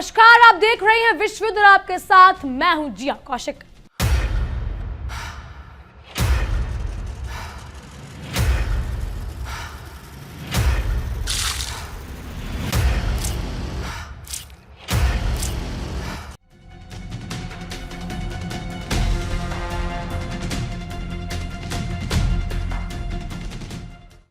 नमस्कार, आप देख रहे हैं विश्व और आपके साथ मैं हूं जिया कौशिक।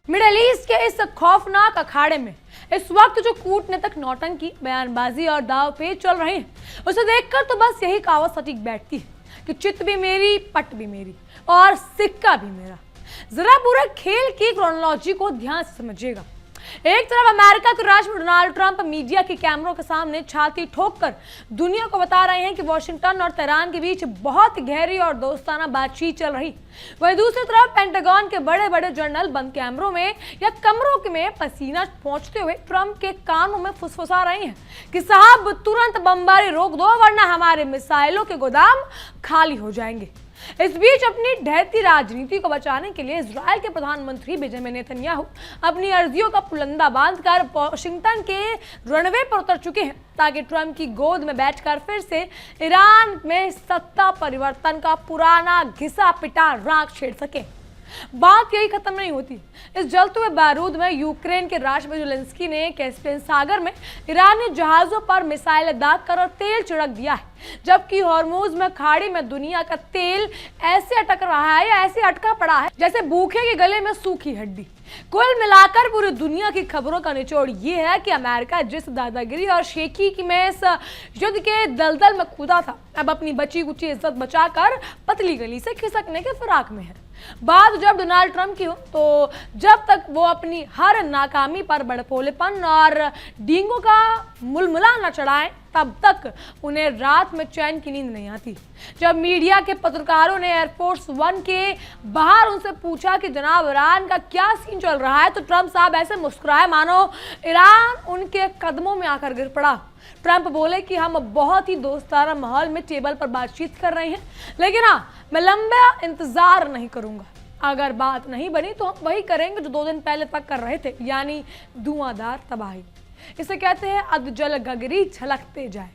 मिडिल ईस्ट के इस खौफनाक अखाड़े में इस वक्त जो कूटनीतिक नौटंकी, बयानबाजी और दाव पेच चल रहे हैं, उसे देखकर तो बस यही कहावत सटीक बैठती है कि चित भी मेरी, पट भी मेरी और सिक्का भी मेरा। जरा पूरे खेल की क्रोनोलॉजी को ध्यान से समझिएगा। एक तरफ अमेरिका के राष्ट्रपति डोनाल्ड ट्रंप मीडिया के कैमरों के सामने छाती ठोककर दुनिया को बता रहे हैं कि वॉशिंगटन और तेहरान के बीच बहुत गहरी और दोस्ताना बातचीत चल रही। वहीं दूसरी तरफ पेंटागन के बड़े बड़े जनरल बंद कैमरों में या कमरों में पसीना पहुंचते हुए ट्रंप के कानों में फुसफुसा रहे हैं कि साहब तुरंत बमबारी रोक दो वरना हमारे मिसाइलों के गोदाम खाली हो जाएंगे। इस बीच अपनी ढहती राजनीति को बचाने के लिए इजराइल के प्रधानमंत्री बेंजामिन नेतन्याहू अपनी अर्जियों का पुलंदा बांधकर वॉशिंगटन के रनवे पर उतर चुके हैं ताकि ट्रंप की गोद में बैठकर फिर से ईरान में सत्ता परिवर्तन का पुराना घिसा पिटा राग छेड़ सके। बात यही खत्म नहीं होती। इस जलते हुए बारूद में यूक्रेन के राष्ट्रपति ज़ेलेंस्की ने कैस्पियन सागर में ईरानी जहाजों पर मिसाइलें दागकर और तेल छिड़क दिया है, जबकि हॉर्मुज में खाड़ी में दुनिया का तेल ऐसे अटक रहा है या ऐसे अटका पड़ा है जैसे भूखे के गले में सूखी हड्डी। कुल मिलाकर पूरी दुनिया की खबरों का निचोड़ ये है कि अमेरिका जिस दादागिरी और शेखी की में इस युद्ध के दलदल में कूदा था, अब अपनी बची कुची इज्जत बचाकर पतली गली से खिसकने के फिराक में है। बात जब डोनाल्ड ट्रंप की हो तो जब तक वो अपनी हर नाकामी पर बड़पोलेपन और डींगों का मुलमुला न चढ़ाएं, तब तक उन्हें रात में चैन की नींद नहीं आती। जब मीडिया के पत्रकारों ने एयरफोर्स वन के बाहर उनसे पूछा कि जनाब ईरान का क्या सीन चल रहा है, तो ट्रंप साहब ऐसे मुस्कुराए मानो ईरान उनके कदमों में आकर गिर पड़ा। ट्रंप बोले कि हम बहुत ही दोस्ताना माहौल में टेबल पर बातचीत कर रहे हैं, लेकिन हाँ, मैं लंबा इंतजार नहीं करूंगा। अगर बात नहीं बनी तो हम वही करेंगे जो 2 दिन पहले तक कर रहे थे, यानी धुआंधार तबाही। इसे कहते हैं अधजल गगरी छलकते जाए।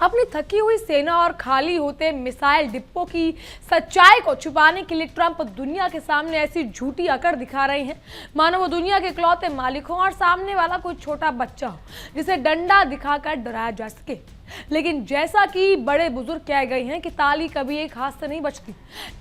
अपनी थकी हुई सेना और खाली होते मिसाइल डिब्बों की सच्चाई को छुपाने के लिए ट्रंप दुनिया के सामने ऐसी झूठी अकड़ दिखा रहे हैं मानो वो दुनिया के इकलौते मालिक हों और सामने वाला कोई छोटा बच्चा हो जिसे डंडा दिखाकर डराया जा सके। लेकिन जैसा कि बड़े बुजुर्ग कह गए हैं कि ताली कभी एक हाथ से नहीं बचती,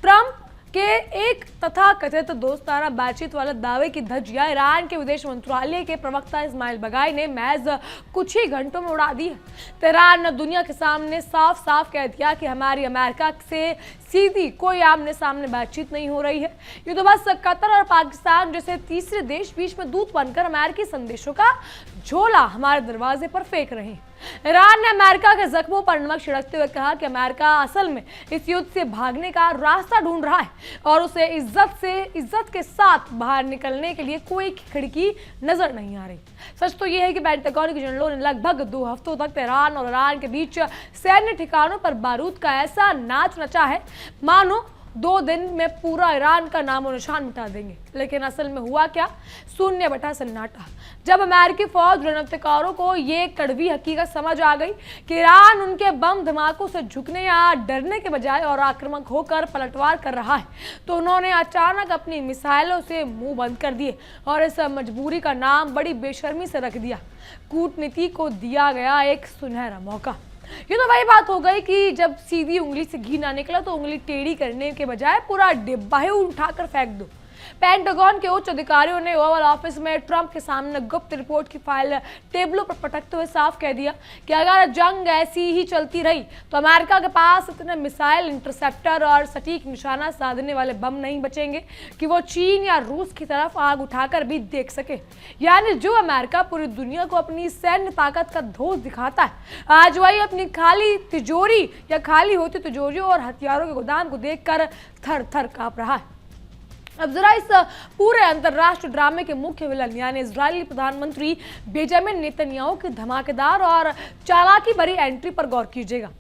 ट्रंप के एक तथाकथित दोस्ताना बातचीत वाले दावे की धज्जियां ईरान के विदेश मंत्रालय के प्रवक्ता इस्माइल बगाई ने महज कुछ ही घंटों में उड़ा दी है। तेहरान ने दुनिया के सामने साफ साफ कह दिया कि हमारी अमेरिका से सीधी कोई आमने सामने बातचीत नहीं हो रही है। ये तो बस कतर और पाकिस्तान जैसे तीसरे देश बीच में दूत बनकर अमेरिकी संदेशों का झोला हमारे दरवाजे पर फेंक रहे हैं। ईरान ने अमेरिका के जख्मों पर नमक छिड़कते हुए कहा कि अमेरिका असल में इस युद्ध से भागने का रास्ता ढूंढ रहा है और उसे इज्जत के साथ बाहर निकलने के लिए कोई खिड़की नजर नहीं आ रही। सच तो यह है कि पेंटागन के जनरलों ने लगभग 2 हफ्तों तक तेहरान और ईरान के बीच सैन्य ठिकानों पर बारूद का ऐसा नाच नचा है मानो 2 दिन में पूरा ईरान का नामो निशान मिटा देंगे। लेकिन असल में हुआ क्या? शून्य बटा सन्नाटा। जब अमेरिकी फौज रणनीतिकारों को ये कड़वी हकीकत समझ आ गई कि ईरान उनके बम धमाकों से झुकने या डरने के बजाय और आक्रामक होकर पलटवार कर रहा है, तो उन्होंने अचानक अपनी मिसाइलों से मुंह बंद कर दिए और इस मजबूरी का नाम बड़ी बेशर्मी से रख दिया कूटनीति को दिया गया एक सुनहरा मौका। ये तो वही बात हो गई कि जब सीधी उंगली से घी ना निकला तो उंगली टेढ़ी करने के बजाय पूरा डिब्बा ही उठाकर फेंक दो। पेंटागन के उच्च अधिकारियों ने ओवल ऑफिस में ट्रंप के सामने गुप्त रिपोर्ट की फाइल टेबलों पर पटकते हुए साफ कह दिया कि अगर जंग ऐसी ही चलती रही तो अमेरिका के पास इतने मिसाइल इंटरसेप्टर और सटीक निशाना साधने वाले बम नहीं बचेंगे कि वो चीन या रूस की तरफ आग उठाकर भी देख सके। यानी जो अमेरिका पूरी दुनिया को अपनी सैन्य ताकत का धोस दिखाता है, आज वही अपनी खाली तिजोरी या खाली होती तिजोरियों और हथियारों के गोदाम को देखकर थर थर कांप रहा है। अब जरा इस पूरे अंतर्राष्ट्रीय ड्रामे के मुख्य विलन यानी इजरायली प्रधानमंत्री बेंजामिन नेतन्याहू की धमाकेदार और चालाकी भरी एंट्री पर गौर कीजिएगा।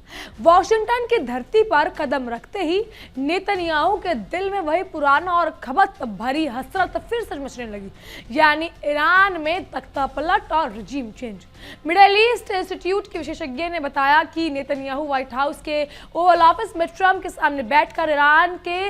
वॉशिंगटन की धरती पर कदम रखते ही नेतन्याहू के दिल में वही पुराना और खबत भरी हसरत फिर से मचने लगी, यानी ईरान में तख्तापलट और regime change. Middle east institute के विशेषज्ञ ने बताया कि नेतन्याहू व्हाइट हाउस के ओवल ऑफिस में ट्रंप के सामने बैठकर ईरान के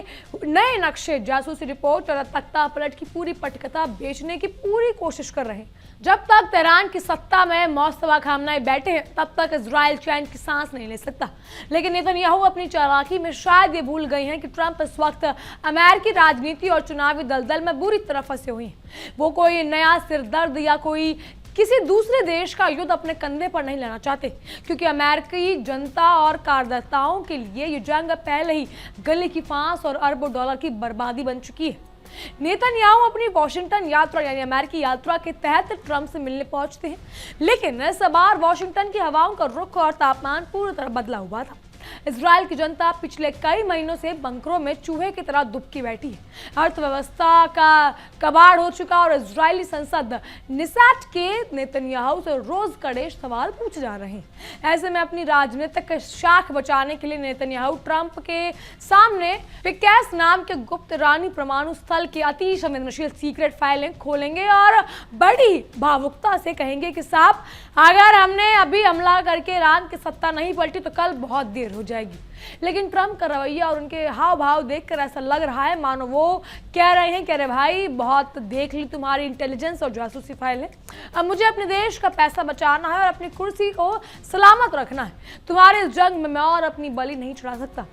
नए नक्शे, जासूसी रिपोर्ट और तख्तापलट की पूरी पटकथा बेचने की पूरी कोशिश कर रहे हैं। जब तक तेहरान की सत्ता में मौजूदा खामनाएं बैठे हैं तब तक इजराइल चैन की सांस नहीं ले सकता। लेकिन नेतन्याहू अपनी चालाकी में शायद ये भूल गए हैं कि ट्रंप इस वक्त अमेरिकी राजनीति और चुनावी दलदल में बुरी तरह फंसे हुए हैं। वो कोई नया सिरदर्द या कोई किसी दूसरे देश का युद्ध अपने कंधे पर नहीं लेना चाहते, क्योंकि अमेरिकी जनता और कार्यकर्ताओं के लिए ये जंग पहले ही गले की फांस और अरबों डॉलर की बर्बादी बन चुकी है। नेतन्याहू अपनी वॉशिंगटन यात्रा यानी अमेरिकी यात्रा के तहत ट्रंप से मिलने पहुंचते हैं, लेकिन इस बार वॉशिंगटन की हवाओं का रुख और तापमान पूरी तरह बदला हुआ था। इजराइल की जनता पिछले कई महीनों से बंकरों में चूहे की तरह दुबकी बैठी है। अर्थव्यवस्था का कबाड़ हो चुका और इजरायली संसद निसाट के नेतन्याहू से रोज कड़े सवाल पूछे जा रहे हैं। ऐसे में अपनी राजनीतिक शाख बचाने के लिए नेतन्याहू ट्रंप के सामने पिकेस नाम के गुप्त ईरानी परमाणु स्थल के अति संवेदनशील सीक्रेट फाइलें खोलेंगे और बड़ी भावुकता से कहेंगे कि साहब, अगर हमने अभी हमला करके ईरान की सत्ता नहीं पलटी तो कल बहुत देर हो जाएगी। लेकिन ट्रंप का रवैया और उनके हाव भाव देखकर ऐसा लग रहा है मानो वो कह रहे हैं कि अरे भाई, बहुत देख ली तुम्हारी इंटेलिजेंस और जासूसी फाइल है, अब मुझे अपने देश का पैसा बचाना है और अपनी कुर्सी को सलामत रखना है। तुम्हारे इस जंग में मैं और अपनी बलि नहीं चढ़ा सकता।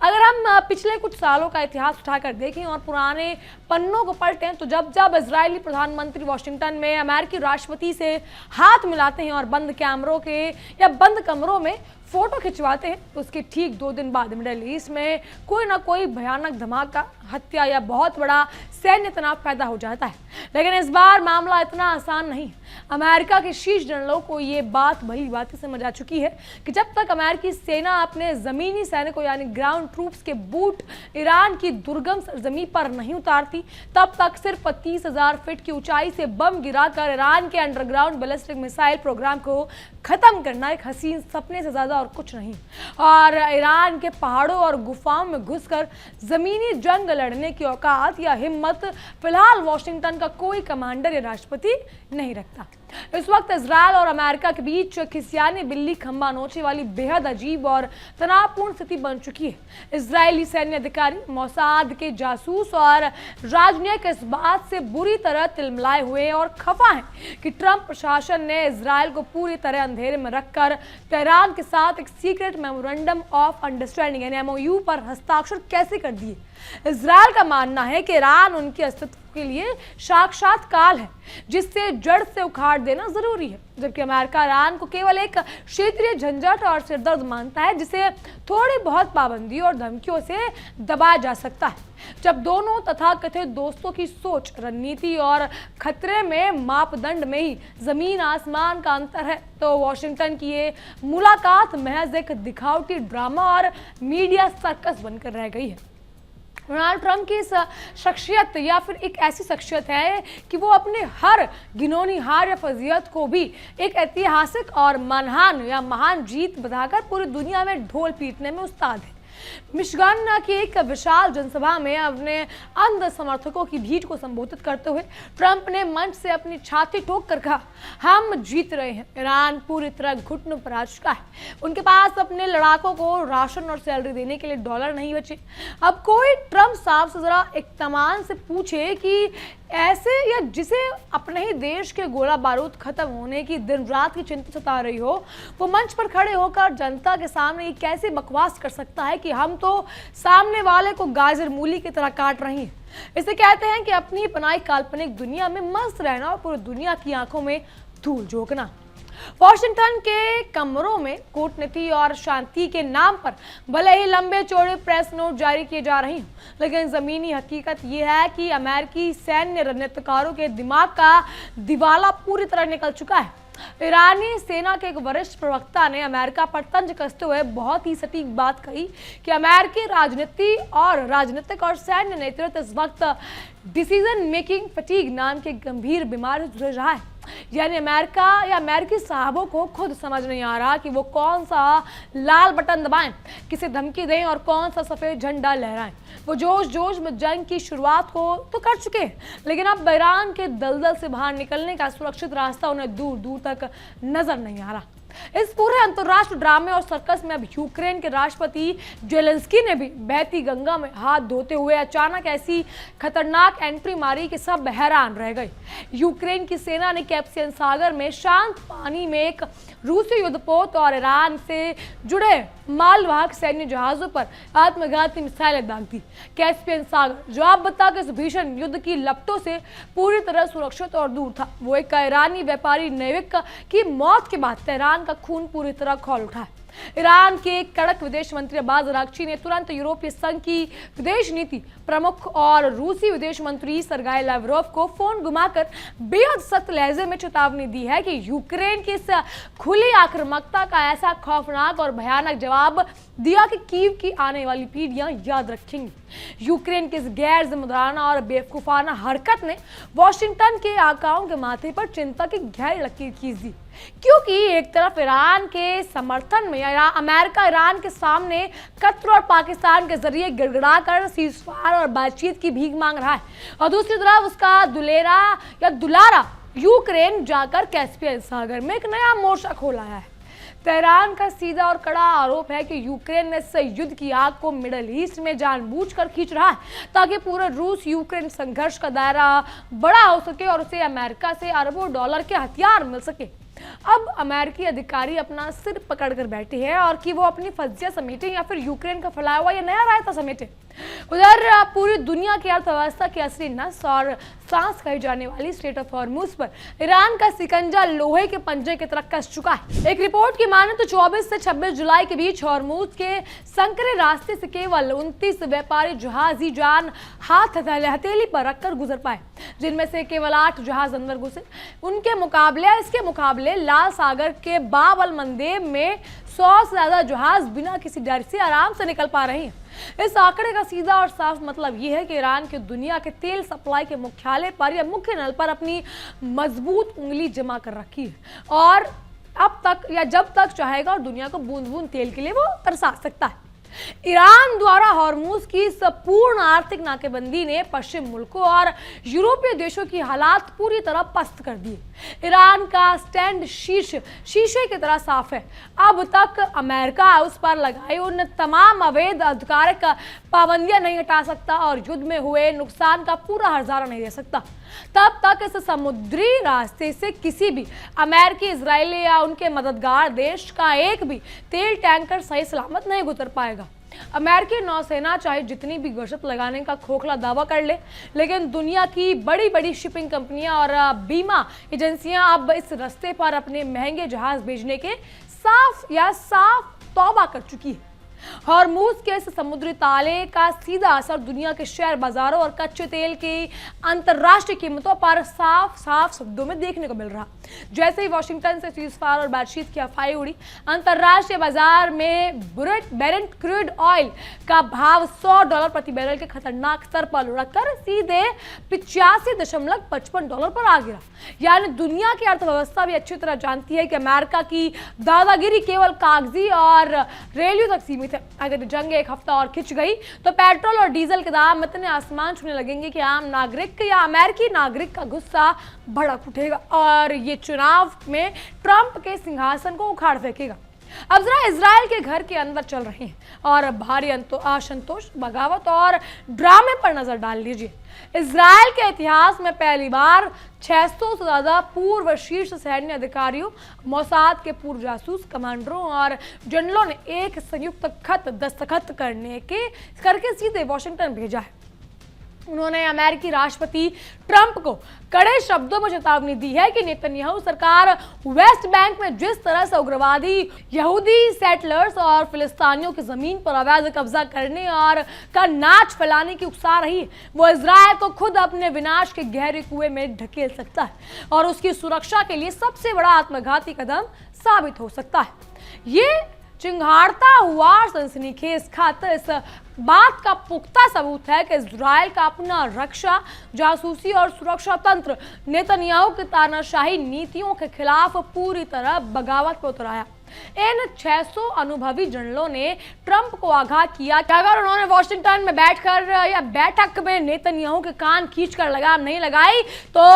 अगर हम पिछले कुछ सालों का इतिहास उठाकर देखें और पुराने पन्नों को पलटें तो जब जब इजरायली प्रधानमंत्री वॉशिंगटन में अमेरिकी राष्ट्रपति से हाथ मिलाते हैं और बंद कैमरों के या बंद कमरों में फोटो खिंचवाते हैं तो उसके ठीक 2 दिन बाद मिडिल ईस्ट में कोई ना कोई भयानक धमाका, हत्या या बहुत बड़ा सैन्य तनाव पैदा हो जाता है। लेकिन इस बार मामला इतना आसान नहीं। अमेरिका के शीर्ष जनरलों को ये बात भली बात समझ आ चुकी है कि जब तक अमेरिकी सेना अपने जमीनी सैनिकों यानी ग्राउंड ट्रूप्स के बूट ईरान की दुर्गम सरजमी पर नहीं उतारती, तब तक सिर्फ 30,000 फीट की ऊंचाई से बम गिराकर ईरान के अंडरग्राउंड बैलिस्टिक मिसाइल प्रोग्राम को खत्म करना एक हसीन सपने से ज्यादा और कुछ नहीं। और ईरान के पहाड़ों और गुफाओं में घुसकर जमीनी जंग लड़ने की औकात या हिम्मत फिलहाल वॉशिंगटन का कोई कमांडर या राष्ट्रपति नहीं रखता। इस वक्त इजराइल और अमेरिका के बीच खिसियाने बिल्ली खंबा नोचे वाली बेहद अजीब और तनावपूर्ण स्थिति बन चुकी है। इजरायली सैन्य अधिकारी, मोसाद के जासूस और राजनयिक इस बात से बुरी तरह तिलमिलाए हुए और खफा हैं कि ट्रंप प्रशासन ने इजराइल को पूरी तरह अंधेरे में रखकर तेहरान के साथ एक सीक्रेट मेमोरेंडम ऑफ अंडरस्टैंडिंग यानी MOU पर हस्ताक्षर कैसे कर दिए। इजराइल का मानना है कि ईरान उनके अस्तित्व के लिए साक्षात काल है जिससे जड़ से उखाड़ देना जरूरी है, जबकि अमेरिका ईरान को केवल एक क्षेत्रीय झंझट और सिरदर्द मानता है जिसे थोड़ी बहुत पाबंदी और धमकियों से दबाया जा सकता है। जब दोनों तथाकथित दोस्तों की सोच, रणनीति और खतरे में मापदंड में ही जमीन आसमान का अंतर है तो वॉशिंगटन की ये मुलाकात महज एक दिखावटी ड्रामा और मीडिया सर्कस बनकर रह गई है। डोनाल्ड ट्रंप की इस शख्सियत या फिर एक ऐसी शख्सियत है कि वो अपने हर घिनौनी हार या फजीहत को भी एक ऐतिहासिक और महान जीत बताकर पूरी दुनिया में ढोल पीटने में उस्ताद है। मिशिगन की एक विशाल जनसभा में अपने अंध समर्थकों की भीड़ को संबोधित करते हुए ट्रंप ने मंच से अपनी छाती ठोक कर कहा, हम जीत रहे हैं, ईरान पूरी तरह घुटनों पर आ चुका है, उनके पास अपने लड़ाकों को राशन और सैलरी देने के लिए डॉलर नहीं बचे। अब कोई ट्रंप साहब से जरा इत्मीनान से पूछे कि ऐसे या जिसे अपने ही देश के गोला बारूद खत्म होने की दिन रात की चिंता सता रही हो, वो मंच पर खड़े होकर जनता के सामने ये कैसे बकवास कर सकता है कि हम तो सामने वाले को गाजर मूली की तरह काट रही हैं। इसे कहते हैं कि अपनी बनाई काल्पनिक दुनिया में मस्त रहना और पूरी दुनिया की आंखों में धूल झोंकना। वॉशिंगटन के कमरों में कूटनीति और शांति के नाम पर भले ही लंबे चौड़े प्रेस नोट जारी किए जा रहे हैं, लेकिन जमीनी हकीकत यह है कि अमेरिकी सैन्य रणनीतिकारों के दिमाग का दिवाला पूरी तरह निकल चुका है। ईरानी सेना के एक वरिष्ठ प्रवक्ता ने अमेरिका पर तंज कसते हुए बहुत ही सटीक बात कही कि अमेरिकी राजनीति और राजनीतिक और सैन्य नेतृत्व इस वक्त डिसीजन मेकिंग फटीग नाम के गंभीर बीमारी से जूझ रहा है। यानी अमेरिका या अमेरिकी साहबों को खुद समझ नहीं आ रहा कि वो कौन सा लाल बटन दबाएं, किसे धमकी दें और कौन सा सफेद झंडा लहराएं। वो जोश जोश में जंग की शुरुआत को तो कर चुके हैं, लेकिन अब ईरान के दलदल से बाहर निकलने का सुरक्षित रास्ता उन्हें दूर दूर तक नजर नहीं आ रहा। इस पूरे अंतर्राष्ट्रीय ड्रामे और सर्कस में अब यूक्रेन के राष्ट्रपति जेलेंस्की ने भी बहती गंगा में हाथ धोते हुए अचानक ऐसी खतरनाक एंट्री मारी कि सब हैरान रह गए। यूक्रेन की सेना ने कैस्पियन सागर में शांत पानी में एक रूसी युद्धपोत और ईरान से जुड़े मालवाहक सैन्य जहाजों पर आत्मघाती मिसाइलें दाग दी। कैस्पियन सागर जवाब बता के इस भीषण युद्ध की लपटों से पूरी तरह सुरक्षित और दूर था। वो एक ईरानी व्यापारी नेविक की मौत के बाद तेहरान का खून पूरी तरह खौल उठा है। ईरान के कड़क विदेश मंत्री अब्बास अरागची ने तुरंत यूरोपीय संघ की विदेश नीति प्रमुख और रूसी विदेश मंत्री सरगाई लावरोव को फोन घुमाकर बेहद सख्त लहजे में चेतावनी दी है कि यूक्रेन की इस खुली आक्रामकता का ऐसा खौफनाक और भयानक जवाब दिया कि कीव की आने वाली पीढ़ियां याद रखेंगी। यूक्रेन की इस गैर जिम्मेदाराना और बेवकूफाना हरकत ने वॉशिंगटन के आकाओं के माथे पर चिंता की गहरी लकीर खींच दी, क्योंकि एक तरफ ईरान के समर्थन में अमेरिका ईरान के सामने कतर और पाकिस्तान के जरिए गिड़गिड़ाकर सीजफायर और बातचीत की भीख मांग रहा है, और दूसरी तरफ उसका दुलारा यूक्रेन जाकर कैस्पियन सागर में एक नया मोर्चा खोला है। तेहरान का सीधा और कड़ा आरोप है कि यूक्रेन ने इस युद्ध की आग को मिडल ईस्ट में जानबूझकर खींच रहा है ताकि पूरे रूस यूक्रेन संघर्ष का दायरा बड़ा हो सके और उसे अमेरिका से अरबों डॉलर के हथियार मिल सके। अब अमेरिकी अधिकारी अपना सिर पकड़कर बैठे हैं और कि वो अपनी फज्जियां समेटें या फिर यूक्रेन का फैलाया हुआ ये नया रायता समेटें। उधर पूरी दुनिया की अर्थव्यवस्था की असली नस और सांस कही जाने वाली स्ट्रेट ऑफ हॉर्मुज पर ईरान का सिकंजा लोहे के पंजे की तरह कस चुका है। एक रिपोर्ट की माने तो 24 से 26 जुलाई के बीच हॉर्मुज के संकरे रास्ते से केवल 29 व्यापारी जहाज ही जान हाथ हथेली पर रखकर गुजर पाए, जिनमें से केवल 8 जहाज अंदर घुसे। इसके मुकाबले लाल सागर के बाब अल मंदेब में 100 से ज्यादा जहाज बिना किसी डर से आराम से निकल पा रहे हैं। इस आंकड़े का सीधा और साफ मतलब यह है कि ईरान के दुनिया के तेल सप्लाई के मुख्यालय पर या मुख्य नल पर अपनी मजबूत उंगली जमा कर रखी है और अब तक या जब तक चाहेगा और दुनिया को बूंद बूंद तेल के लिए वो तरसा सकता है। ईरान द्वारा हॉर्मुज की संपूर्ण आर्थिक नाकेबंदी ने पश्चिम मुल्कों और यूरोपीय देशों की हालात पूरी तरह पस्त कर दिए। ईरान का स्टैंड शीशे की तरह साफ है। अब तक अमेरिका उस पर लगाई उन तमाम अवैध आधिकारिक पाबंदियां नहीं हटा सकता और युद्ध में हुए नुकसान का पूरा हर्जाना नहीं दे सकता। तब तक इस समुद्री रास्ते से किसी भी अमेरिकी, इजरायली या उनके मददगार देश का एक भी तेल टैंकर सही सलामत नहीं गुजर पाएगा। अमेरिकी नौसेना चाहे जितनी भी गश्त लगाने का खोखला दावा कर ले, लेकिन दुनिया की बड़ी बड़ी शिपिंग कंपनियां और बीमा एजेंसियां अब इस रास्ते पर अपने महंगे जहाज भेजने के साफ तौबा कर चुकी है। हॉर्मुज के इस समुद्री ताले का सीधा असर दुनिया के शेयर बाजारों और कच्चे तेल की अंतर्राष्ट्रीय कीमतों पर साफ शब्दों में देखने को मिल रहा। जैसे ही वॉशिंगटन से सीजफायर और बातचीत की अफवाहें उड़ी, अंतर्राष्ट्रीय बाजार में ब्रेंट क्रूड ऑयल का भाव $100 प्रति बैरल के खतरनाक स्तर पर लुढ़ककर सीधे $85.55 पर आ गिरा। यानी दुनिया की अर्थव्यवस्था भी अच्छी तरह जानती है कि अमेरिका की दादागिरी केवल कागजी और रेलियो तक सीमित है। अगर जंग एक हफ्ता और खिंच गई तो पेट्रोल और डीजल के दाम इतने आसमान छूने लगेंगे कि आम नागरिक या अमेरिकी नागरिक का गुस्सा भड़क उठेगा और ये चुनाव में ट्रंप के सिंहासन को उखाड़ फेंकेगा। अब जरा इजराइल के घर के अंदर चल रहे हैं और भारी असंतोष, बगावत और ड्रामे पर नजर डाल लीजिए। इजराइल के इतिहास में पहली बार 600 से ज्यादा पूर्व शीर्ष सैन्य अधिकारियों, मोसाद के पूर्व जासूस, कमांडरों और जनरलों ने एक संयुक्त खत दस्तखत करके सीधे वॉशिंगटन भेजा है। उन्होंने अमेरिकी राष्ट्रपति ट्रंप को कड़े शब्दों में चेतावनी दी है कि नेतन्याहू सरकार वेस्ट बैंक में जिस तरह से उग्रवादी यहूदी सेटलर्स और फिलिस्तीनियों की जमीन पर अवैध कब्जा करने और का नाच फैलाने की उकसा रही है, वो इजराइल को खुद अपने विनाश के गहरे कुएं में ढकेल सकता है और उसकी सुरक्षा के लिए सबसे बड़ा आत्मघाती कदम साबित हो सकता है। ये चिंगाड़ता हुआ सनसनीखेज खाता इस बात का पुख्ता सबूत है कि इजराइल का अपना रक्षा, जासूसी और सुरक्षा तंत्र नेतन्याहू की तानाशाही नीतियों के खिलाफ पूरी तरह बगावत पर उतर आया। इन 600 अनुभवी जनरलों ने ट्रंप को आगाह किया कि अगर उन्होंने वॉशिंगटन में बैठकर या बैठक में नेतन्याहू के कान खींचकर लगाम नहीं लगाई तो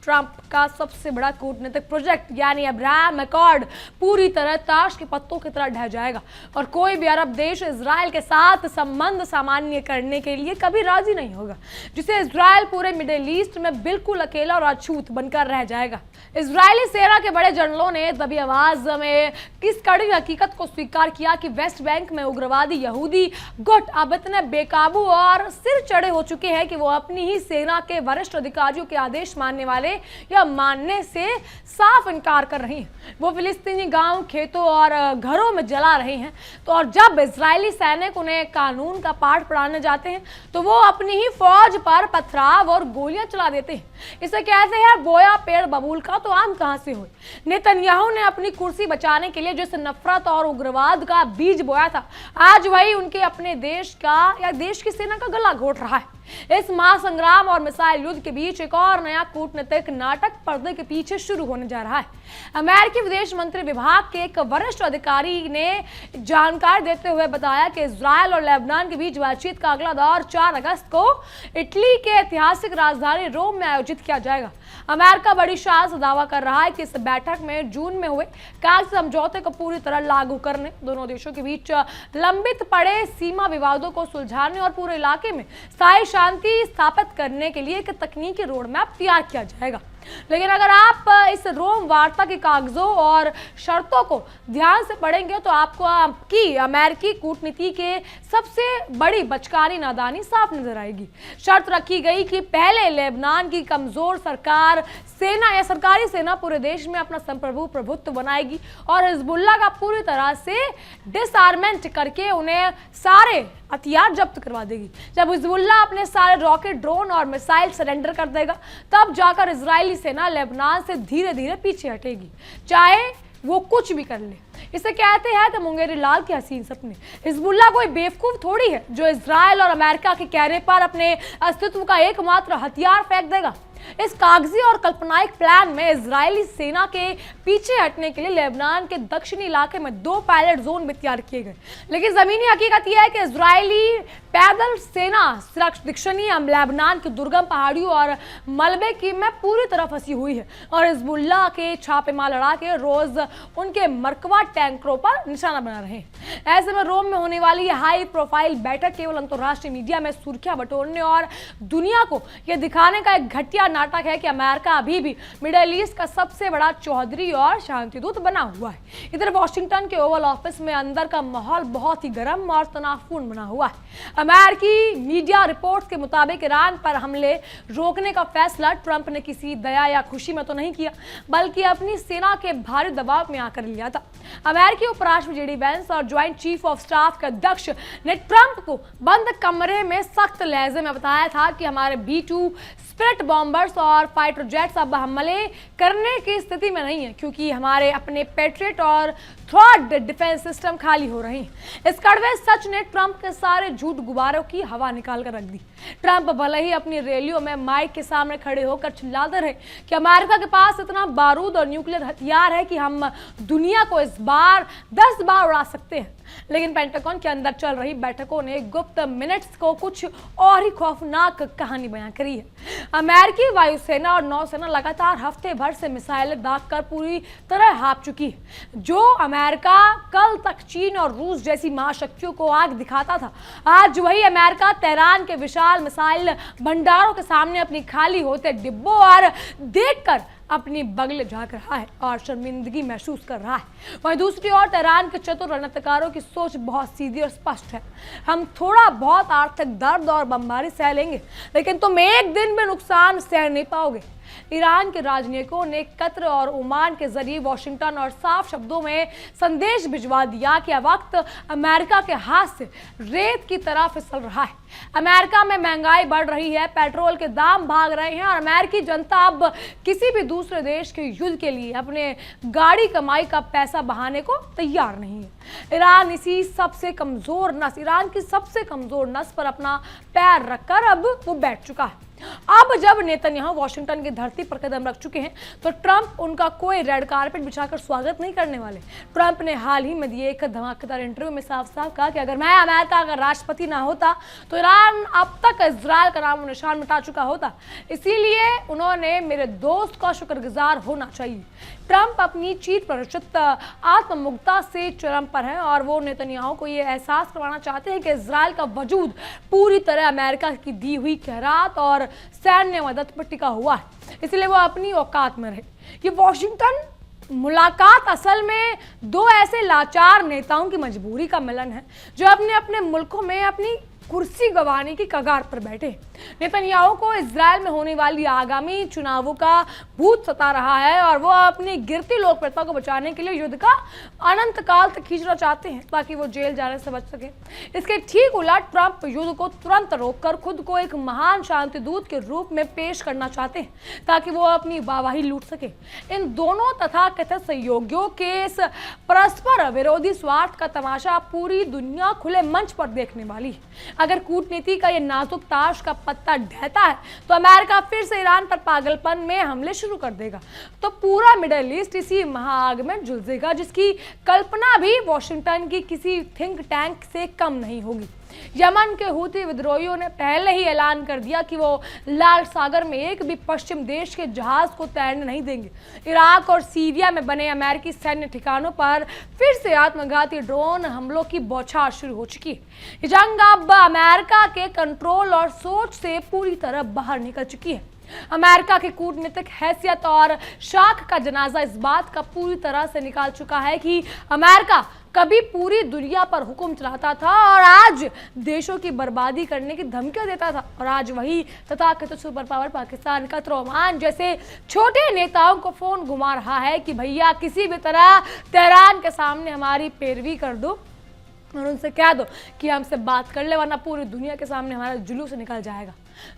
ट्रंप का सबसे बड़ा कूटनीतिक प्रोजेक्ट यानी अब्राहम अकॉर्ड पूरी तरह ताश के पत्तों की तरह ढह जाएगा और कोई भी अरब देश इजराइल के साथ संबंध सामान्य करने के लिए कभी राजी नहीं होगा, जिसे इजराइल पूरे मिडिल ईस्ट में बिल्कुल अकेला और अछूत बनकर रह जाएगा। इजरायली सेना के बड़े जनरलों ने दबी आवाज में किस कड़ी हकीकत को स्वीकार किया कि वेस्ट बैंक में उग्रवादी यहूदी गुट अब इतने बेकाबू और सिर चढ़े हो चुके हैं कि वो अपनी ही सेना के वरिष्ठ अधिकारियों के आदेश मानने वाले या मानने से साफ इनकार कर रही हैं। वो फिलिस्तीनी गांव, खेतों और घरों में जला रहे हैं तो और जब इजरायली सैनिक उन्हें कानून का पाठ पढ़ाने जाते हैं तो वो अपनी ही फौज पर पथराव और गोलियां चला देते हैं। इसे कहते हैं बोया पेड़ बबूल का तो आम कहां से हुए। नेतन्याहू ने अपनी कुर्सी बचाने के लिए जिस नफरत और उग्रवाद का बीज बोया था, आज वही उनके अपने देश का या देश की सेना का गला घोट रहा है। इस महासंग्राम और मिसाइल युद्ध के बीच एक और नया कूटनीतिक नाटक पर्दे के पीछे शुरू होने जा रहा है। अमेरिकी विदेश मंत्री विभाग के एक वरिष्ठ अधिकारी ने जानकारी देते हुए बताया कि इजरायल और लेबनान के बीच बातचीत का अगला दौर 4 अगस्त को इटली के ऐतिहासिक राजधानी रोम में आयोजित किया जाएगा। अमेरिका बड़ी शान से दावा कर रहा है कि इस बैठक में जून में हुए कागजी समझौते को पूरी तरह लागू करने, दोनों देशों के बीच लंबित पड़े सीमा विवादों को सुलझाने और पूरे इलाके में स्थायी शांति स्थापित करने के लिए एक तकनीकी रोड मैप तैयार किया जाएगा। लेकिन अगर आप इस रोम वार्ता के कागजों और शर्तों को ध्यान से पढ़ेंगे तो आपको आपकी अमेरिकी कूटनीति के सबसे बड़ी बचकानी नादानी साफ नजर आएगी। शर्त रखी गई कि पहले लेबनान की कमजोर सरकार सेना या सरकारी सेना पूरे देश में अपना संप्रभु प्रभुत्व बनाएगी और हिजबुल्लाह का पूरी तरह से डिसआर्मेंट करके उन्हें सारे हथियार जब्त करवा देगी। जब हिजबुल्लाह अपने सारे रॉकेट, ड्रोन और मिसाइल सरेंडर कर देगा तब जाकर इजरायली सेना लेबनान से धीरे धीरे पीछे हटेगी, चाहे वो कुछ भी कर ले। इसे कहते हैं कि मुंगेरी लाल के हसीन सपने। हिजबुल्लाह कोई बेवकूफ थोड़ी है जो इजराइल और अमेरिका के कहने पर अपने अस्तित्व का एकमात्र हथियार फेंक देगा। इस कागजी और काल्पनिक प्लान में इजरायली सेना के पीछे हटने के लिए लेबनान के दक्षिणी इलाके में 2 पायलट जोन भी तैयार किए गए, लेकिन जमीनी हकीकत यह है कि इजरायली पैदल सेना दक्षिणी लेबनान की दुर्गम पहाड़ियों और मलबे की में पूरी तरह फंसी हुई है और हिजबुल्लाह के छापेमार लड़ाके रोज उनके मरकवा टैंकरों पर निशाना बना रहे हैं। ऐसे में रोम में होने वाली यह हाई प्रोफाइल बैठक केवल अंतर्राष्ट्रीय मीडिया में सुर्खियां बटोरने और दुनिया को यह दिखाने का एक घटिया नाटक है कि अमेरिका अभी भी मिडिल ईस्ट का सबसे बड़ा चौधरी और शांतिदूत बना हुआ है। इधर वॉशिंगटन के ओवल ऑफिस में अंदर का माहौल बहुत ही गर्म और तनावपूर्ण बना हुआ है। अमेरिकी मीडिया रिपोर्ट्स के मुताबिक ईरान पर हमले रोकने का फैसला ट्रंप ने किसी दया या खुशी में तो नहीं किया, बल्कि अपनी सेना के भारी दबाव में आकर लिया था। अमेरिकी उपराष्ट्रपति जेडी वेंस और ज्वाइंट चीफ ऑफ स्टाफ के अध्यक्ष ने ट्रंप को बंद कमरे में सख्त लहजे में बताया था कि हमारे B-2 स्पिरिट बॉम्बर्स और फाइटर जेट्स अब हमले करने की स्थिति में नहीं है, क्योंकि हमारे अपने पेट्रियट और थ्रॉड डिफेंस सिस्टम खाली हो रहे हैं। इस कड़वे सच ने ट्रंप के सारे झूठ गुबारों की हवा निकाल कर रख दी। ट्रंप भले ही अपनी रैलियों में माइक के सामने खड़े होकर चिल्लाते रहे कि अमेरिका के पास इतना बारूद और न्यूक्लियर हथियार है कि हम दुनिया को इस बार 10 बार उड़ा सकते हैं, लेकिन पेंटागन के अंदर चल रही बैठकों ने गुप्त मिनट्स को कुछ और ही खौफनाक कहानी बयां करी है। अमेरिकी वायुसेना और नौसेना लगातार हफ्ते भर से मिसाइलें दागकर पूरी तरह हाँप चुकी है। जो अमेरिका कल तक चीन और रूस जैसी महाशक्तियों को आग दिखाता था, आज वही अमेरिका तेहरान के विशाल मिसाइल भंडारों के सामने अपनी खाली होते डिब्बों और देखकर अपनी बगल झाँक रहा है और शर्मिंदगी महसूस कर रहा है। वहीं दूसरी ओर तेहरान के चतुर रणनीतिकारों की सोच बहुत सीधी और स्पष्ट है। हम थोड़ा बहुत आर्थिक दर्द और बमबारी सह लेंगे, लेकिन तुम एक दिन में नुकसान सह नहीं पाओगे। ईरान के राजनयिकों ने कतर और ओमान के जरिए वाशिंगटन और साफ शब्दों में संदेश भिजवा दिया कि अब वक्त अमेरिका के हाथ से रेत की तरह फिसल रहा है। अमेरिका में महंगाई बढ़ रही है, पेट्रोल के दाम भाग रहे हैं और अमेरिकी जनता अब किसी भी दूसरे देश के युद्ध के लिए अपने गाड़ी कमाई का पैसा बहाने को तैयार नहीं है। ईरान की सबसे कमजोर नस पर अपना पैर रखकर अब वो बैठ चुका है। अब जब नेतन्याहू वाशिंगटन की धरती पर कदम रख चुके हैं तो ट्रंप उनका कोई रेड कारपेट बिछाकर स्वागत नहीं करने वाले। ट्रंप ने हाल ही में दिए एक धमाकेदार इंटरव्यू में साफ साफ कहा कि अगर मैं अमेरिका का राष्ट्रपति ना होता तो ईरान अब तक इजरायल का नाम निशान मिटा चुका होता। इसीलिए उन्होंने मेरे दोस्त का शुक्रगुजार होना चाहिए। ट्रंप अपनी चीत प्रदर्शित आत्ममुग्धता से चरम पर है और वो नेतन्याहू को ये एहसास करवाना चाहते हैं कि इजरायल का वजूद पूरी तरह अमेरिका की दी हुई खैरात और सैन्य मदद पर टिका हुआ है, इसलिए वो अपनी औकात में रहे। ये वॉशिंगटन मुलाकात असल में दो ऐसे लाचार नेताओं की मजबूरी का मिलन है जो अपने अपने मुल्कों में अपनी कुर्सी गंवाने की कगार पर बैठे। नेतन्याहू को इजरायल में होने वाली आगामी चुनावों का भूत सता रहा है और वो अपनी गिरती लोकप्रियता को बचाने के लिए युद्ध का अनंत काल तक खींचना चाहते हैं ताकि वो जेल जाने से बच सके। इसके ठीक उलट ट्रंप युद्ध को तुरंत रोककर खुद को एक महान शांति दूत के रूप में पेश करना चाहते हैं ताकि वो अपनी वाहवाही लूट सके। इन दोनों तथाकथित सहयोगियों के इस परस्पर विरोधी स्वार्थ का तमाशा पूरी दुनिया खुले मंच पर देखने वाली है। अगर कूटनीति का ये नाजुक ताश का पत्ता ढहता है तो अमेरिका फिर से ईरान पर पागलपन में हमले शुरू कर देगा, तो पूरा मिडिल ईस्ट इसी महाआग में झुलसेगा जिसकी कल्पना भी वॉशिंगटन की किसी थिंक टैंक से कम नहीं होगी। यमन के हूती विद्रोहियों ने पहले ही ऐलान कर दिया कि वो लाल सागर में एक भी पश्चिम देश के जहाज को तैरने नहीं देंगे। इराक और सीरिया में बने अमेरिकी सैन्य ठिकानों पर फिर से आत्मघाती ड्रोन हमलों की बौछार शुरू हो चुकी है। ये जंग अब अमेरिका के कंट्रोल और सोच से पूरी तरह बाहर निकल चुकी है। अमेरिका की कूटनीतिक हैसियत और शाख का जनाजा इस बात का पूरी तरह से निकाल चुका है कि अमेरिका कभी पूरी दुनिया पर हुक्म चलाता था और आज देशों की बर्बादी करने की धमकियां देता था, और आज वही तथाकथित super power Pakistan, Qatar, Oman जैसे छोटे नेताओं को फोन घुमा रहा है कि भैया किसी भी तरह तेहरान के सामने हमारी पैरवी कर दो और उनसे कह दो कि हमसे बात कर ले, वरना पूरी दुनिया के सामने हमारा जुलूस निकल जाएगा।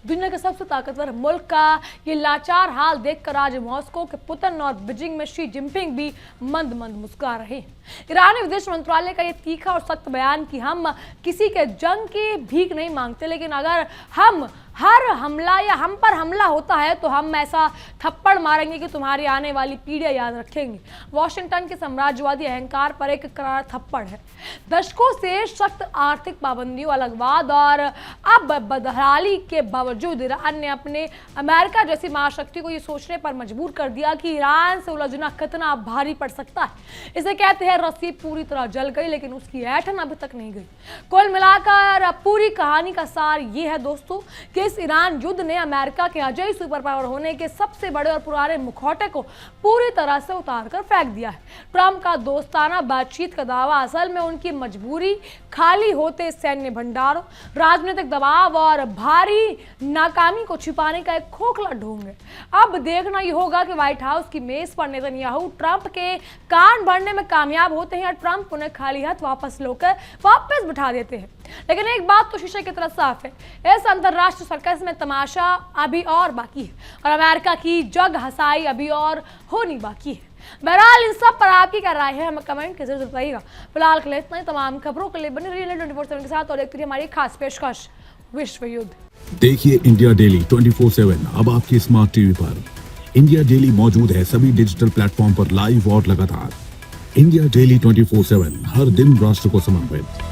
दुनिया के सबसे ताकतवर मुल्क का ये लाचार हाल देखकर आज मॉस्को के पुतिन और बीजिंग में शी जिनपिंग भी मंद मंद मुस्कुरा रहे हैं। ईरानी विदेश मंत्रालय का ये तीखा और सख्त बयान कि हम किसी के जंग की भीख नहीं मांगते, लेकिन अगर हम हम पर हमला होता है तो हम ऐसा थप्पड़ मारेंगे कि तुम्हारी आने वाली पीढ़ियां याद रखेंगे। वॉशिंगटन के साम्राज्यवादी अहंकार पर एक करार थप्पड़ है। दशकों से सख्त आर्थिक पाबंदियों, अलगवाद और अब बदहाली के बावजूद ईरान ने अपने अमेरिका जैसी महाशक्ति को ये सोचने पर मजबूर कर दिया कि ईरान से उलझना कितना भारी पड़ सकता है। इसे कहते हैं रस्सी पूरी तरह जल गई लेकिन उसकी ऐंठन अभी तक नहीं गई। कुल मिलाकर पूरी कहानी का सार ये है दोस्तों कि इस ईरान युद्ध ने अमेरिका के अजय सुपर पावर होने के सबसे बड़े और पुराने मुखौटे को पूरी तरह से उतार कर फेंक दिया है। ट्रंप का दोस्ताना बातचीत का दावा असल में उनकी मजबूरी, खाली होते सैन्य भंडारों, राजनीतिक दबाव और भारी नाकामी को छिपाने का एक खोखला ढोंग है। अब देखना यह होगा कि व्हाइट हाउस की मेज पर नेतन्याहू ट्रंप के कान भरने में कामयाब होते हैं या ट्रंप उन्हें खाली हाथ वापस बिठा देते हैं। लेकिन एक बात तो शीशे की तरह साफ है, इस अंतरराष्ट्रीय सर्कस में तमाशा अभी और बाकी है और अमेरिका की जग हसाई अभी और होनी बाकी है। बहरहाल इन सब पर आपकी क्या राय है हमें कमेंट के जरूर बताइएगा। फिलहाल के लिए इतना ही। तमाम खबरों के लिए बने रहिए 24/7 के साथ और देखते रहिए हमारी खास पेशकश विश्व युद्ध। देखिए इंडिया डेली 24/7 अब आपके स्मार्ट टीवी पर। इंडिया डेली मौजूद है सभी डिजिटल प्लेटफॉर्म पर लाइव और लगातार। इंडिया डेली 24/7 हर दिन राष्ट्र को समर्पित।